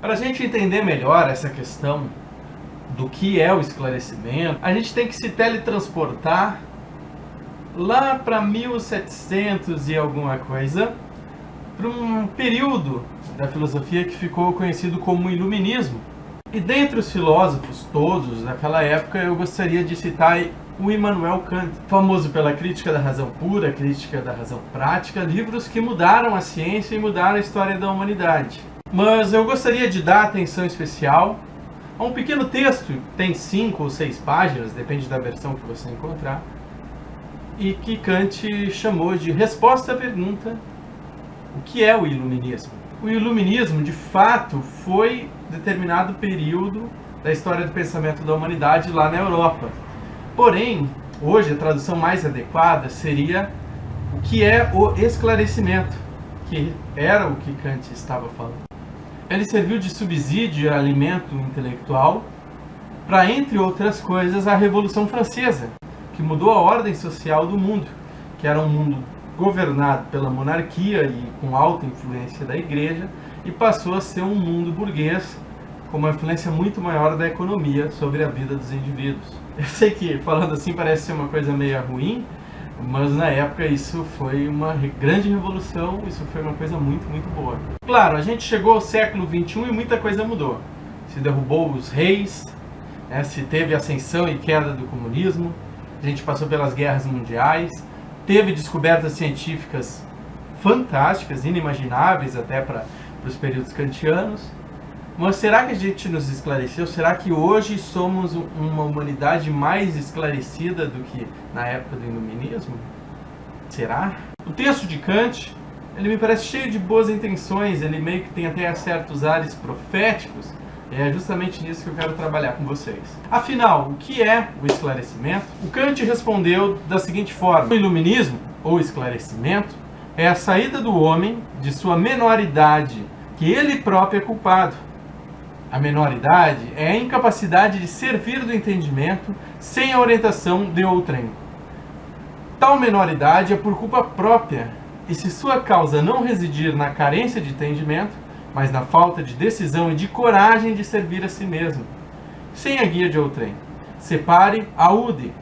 Para a gente entender melhor essa questão do que é o esclarecimento, a gente tem que se teletransportar lá para 1700 e alguma coisa, para um período da filosofia que ficou conhecido como Iluminismo. E dentre os filósofos todos daquela época, eu gostaria de citar o Immanuel Kant, famoso pela Crítica da Razão Pura, Crítica da Razão Prática, livros que mudaram a ciência e mudaram a história da humanidade. Mas eu gostaria de dar atenção especial a um pequeno texto, tem 5 ou 6 páginas, depende da versão que você encontrar, e que Kant chamou de resposta à pergunta: o que é o Iluminismo? O Iluminismo, de fato, foi determinado período da história do pensamento da humanidade lá na Europa. Porém, hoje a tradução mais adequada seria o que é o esclarecimento, que era o que Kant estava falando. Ele serviu de subsídio e alimento intelectual para, entre outras coisas, a Revolução Francesa, que mudou a ordem social do mundo, que era um mundo governado pela monarquia e com alta influência da igreja, e passou a ser um mundo burguês, com uma influência muito maior da economia sobre a vida dos indivíduos. Eu sei que, falando assim, parece ser uma coisa meio ruim, mas na época isso foi uma grande revolução, isso foi uma coisa muito, muito boa. Claro, a gente chegou ao século XXI e muita coisa mudou. Se derrubou os reis, se teve ascensão e queda do comunismo, a gente passou pelas guerras mundiais, teve descobertas científicas fantásticas, inimagináveis até para os períodos kantianos. Mas será que a gente nos esclareceu? Será que hoje somos uma humanidade mais esclarecida do que na época do Iluminismo? Será? O texto de Kant, ele me parece cheio de boas intenções, ele meio que tem até certos ares proféticos, e é justamente nisso que eu quero trabalhar com vocês. Afinal, o que é o esclarecimento? O Kant respondeu da seguinte forma: o Iluminismo, ou esclarecimento, é a saída do homem de sua menoridade, que ele próprio é culpado. A menoridade é a incapacidade de servir do entendimento sem a orientação de outrem. Tal menoridade é por culpa própria, e se sua causa não residir na carência de entendimento, mas na falta de decisão e de coragem de servir a si mesmo, sem a guia de outrem, separe, aude.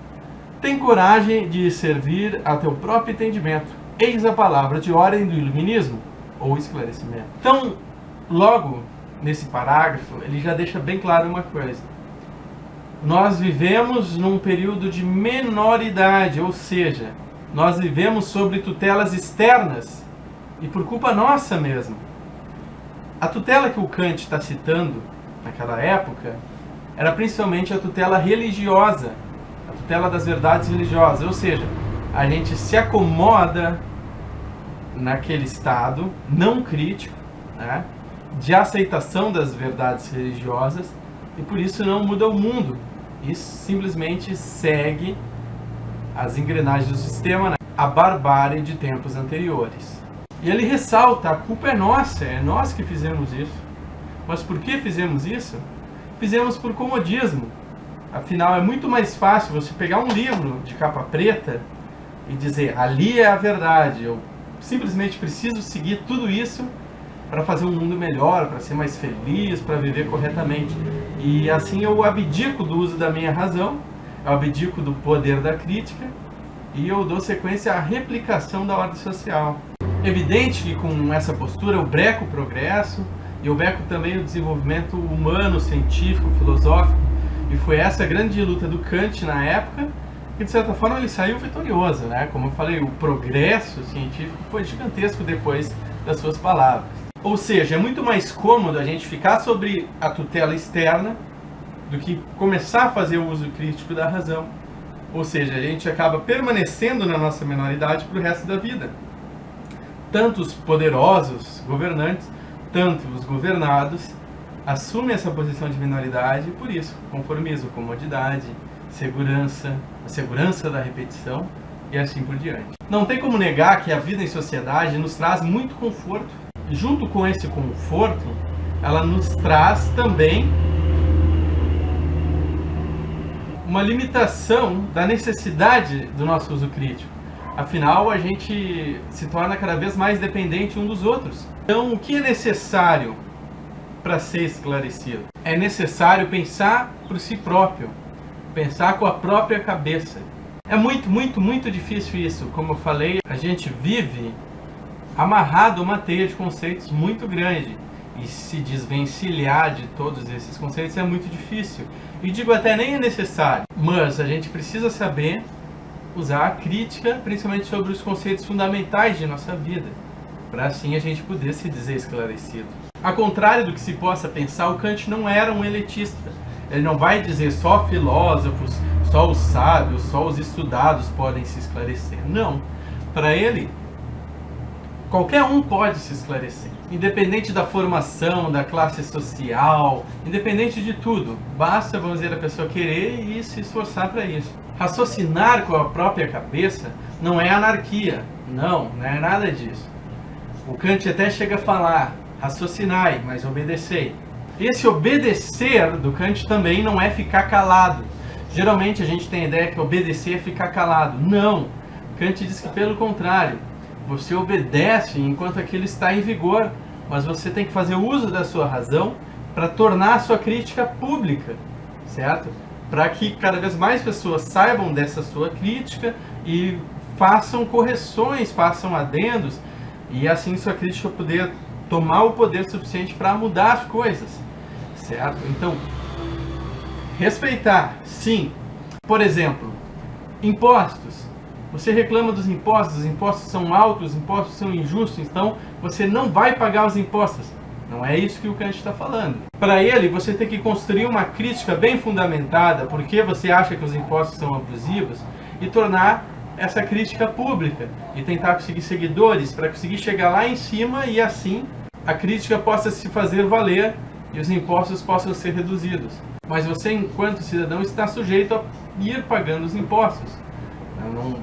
Tem coragem de servir a teu próprio entendimento. Eis a palavra de ordem do Iluminismo, ou esclarecimento. Então, logo nesse parágrafo, ele já deixa bem claro uma coisa. Nós vivemos num período de menoridade, ou seja, nós vivemos sobre tutelas externas e por culpa nossa mesmo. A tutela que o Kant está citando naquela época era principalmente a tutela religiosa, a tutela das verdades religiosas, ou seja, a gente se acomoda naquele estado não crítico, né, de aceitação das verdades religiosas, e por isso não muda o mundo. Isso simplesmente segue as engrenagens do sistema, né, a barbárie de tempos anteriores. E ele ressalta: a culpa é nossa, é nós que fizemos isso. Mas por que fizemos isso? Fizemos por comodismo. Afinal, é muito mais fácil você pegar um livro de capa preta e dizer: ali é a verdade, eu simplesmente preciso seguir tudo isso para fazer um mundo melhor, para ser mais feliz, para viver corretamente. E assim eu abdico do uso da minha razão, eu abdico do poder da crítica e eu dou sequência à replicação da ordem social. Evidente que com essa postura eu breco o progresso e eu breco também o desenvolvimento humano, científico, filosófico, e foi essa grande luta do Kant na época, que de certa forma ele saiu vitorioso, né? Como eu falei, o progresso científico foi gigantesco depois das suas palavras. Ou seja, é muito mais cômodo a gente ficar sobre a tutela externa do que começar a fazer o uso crítico da razão. Ou seja, a gente acaba permanecendo na nossa menoridade para o resto da vida. Tanto os poderosos governantes, tanto os governados assumem essa posição de minoridade e por isso, conformismo, comodidade, segurança, a segurança da repetição e assim por diante. Não tem como negar que a vida em sociedade nos traz muito conforto. E junto com esse conforto, ela nos traz também uma limitação da necessidade do nosso uso crítico. Afinal, a gente se torna cada vez mais dependente um dos outros. Então, o que é necessário para ser esclarecido. É necessário pensar por si próprio, pensar com a própria cabeça. É muito difícil isso. Como eu falei, a gente vive amarrado a uma teia de conceitos muito grande. E se desvencilhar de todos esses conceitos é muito difícil. E digo até nem é necessário. Mas a gente precisa saber usar a crítica, principalmente sobre os conceitos fundamentais de nossa vida, para assim a gente poder se dizer esclarecido. Ao contrário do que se possa pensar, o Kant não era um elitista. Ele não vai dizer só filósofos, só os sábios, só os estudados podem se esclarecer. Não. Para ele, qualquer um pode se esclarecer. Independente da formação, da classe social, independente de tudo. Basta, vamos dizer, a pessoa querer e se esforçar para isso. Raciocinar com a própria cabeça não é anarquia. Não é nada disso. O Kant até chega a falar, raciocinai, mas obedecei. Esse obedecer do Kant também não é ficar calado. Geralmente a gente tem a ideia que obedecer é ficar calado. Não! Kant diz que pelo contrário, você obedece enquanto aquilo está em vigor, mas você tem que fazer uso da sua razão para tornar a sua crítica pública, certo? Para que cada vez mais pessoas saibam dessa sua crítica e façam correções, façam adendos, e assim sua crítica poder tomar o poder suficiente para mudar as coisas, certo? Então, respeitar, sim. Por exemplo, impostos. Você reclama dos impostos, os impostos são altos, os impostos são injustos, então você não vai pagar os impostos. Não é isso que o Kant está falando. Para ele, você tem que construir uma crítica bem fundamentada, porque você acha que os impostos são abusivos, e tornar essa crítica pública, e tentar conseguir seguidores para conseguir chegar lá em cima e assim a crítica possa se fazer valer e os impostos possam ser reduzidos. Mas você, enquanto cidadão, está sujeito a ir pagando os impostos.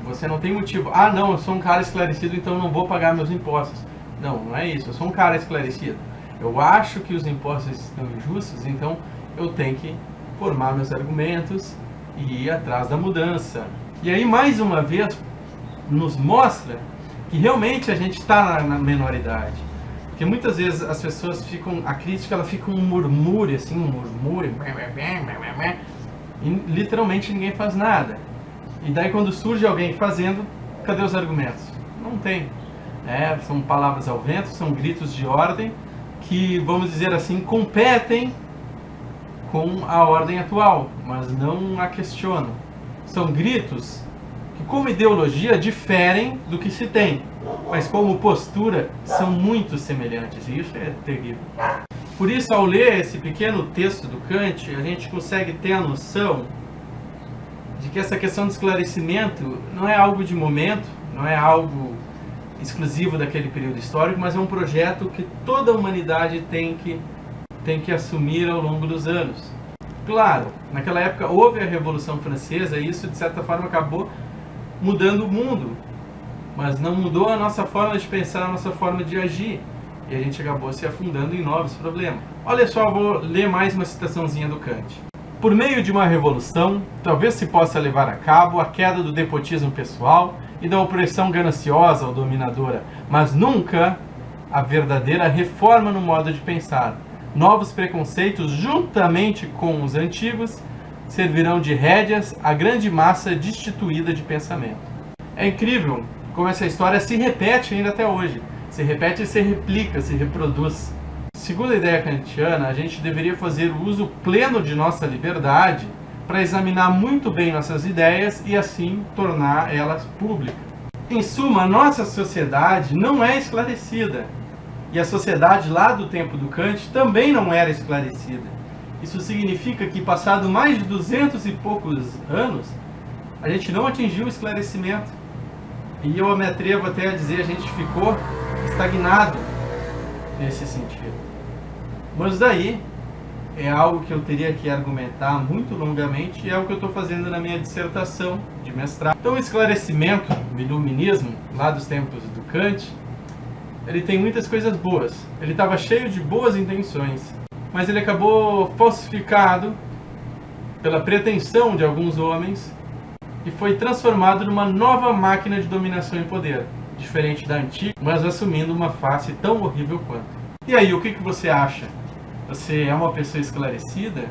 Você não tem motivo. Ah, não, eu sou um cara esclarecido, então eu não vou pagar meus impostos. Não é isso. Eu sou um cara esclarecido. Eu acho que os impostos estão injustos, então eu tenho que formar meus argumentos e ir atrás da mudança. E aí, mais uma vez, nos mostra que realmente a gente está na menoridade. Porque muitas vezes as pessoas ficam... A crítica, ela fica um murmúrio, assim, um murmúrio. E literalmente ninguém faz nada. E daí quando surge alguém fazendo, cadê os argumentos? Não tem. São palavras ao vento, são gritos de ordem que, vamos dizer assim, competem com a ordem atual, mas não a questionam. São gritos que, como ideologia, diferem do que se tem, mas como postura são muito semelhantes, e isso é terrível. Por isso, ao ler esse pequeno texto do Kant, a gente consegue ter a noção de que essa questão do esclarecimento não é algo de momento, não é algo exclusivo daquele período histórico, mas é um projeto que toda a humanidade tem que assumir ao longo dos anos. Claro, naquela época houve a Revolução Francesa e isso, de certa forma, acabou mudando o mundo, mas não mudou a nossa forma de pensar, a nossa forma de agir, e a gente acabou se afundando em novos problemas. Olha só, eu vou ler mais uma citaçãozinha do Kant. Por meio de uma revolução, talvez se possa levar a cabo a queda do despotismo pessoal e da opressão gananciosa ou dominadora, mas nunca a verdadeira reforma no modo de pensar. Novos preconceitos, juntamente com os antigos, servirão de rédeas à grande massa destituída de pensamento. É incrível como essa história se repete ainda até hoje. Se repete e se replica, se reproduz. Segundo a ideia kantiana, a gente deveria fazer o uso pleno de nossa liberdade para examinar muito bem nossas ideias e assim tornar elas públicas. Em suma, a nossa sociedade não é esclarecida. E a sociedade lá do tempo do Kant também não era esclarecida. Isso significa que, passado mais de 200 e poucos anos, a gente não atingiu o esclarecimento. E eu me atrevo até a dizer, a gente ficou estagnado nesse sentido. Mas daí é algo que eu teria que argumentar muito longamente e é o que eu estou fazendo na minha dissertação de mestrado. Então o esclarecimento, o iluminismo, lá dos tempos do Kant, ele tem muitas coisas boas. Ele estava cheio de boas intenções, mas ele acabou falsificado pela pretensão de alguns homens e foi transformado numa nova máquina de dominação e poder, diferente da antiga, mas assumindo uma face tão horrível quanto. E aí, o que você acha? Você é uma pessoa esclarecida?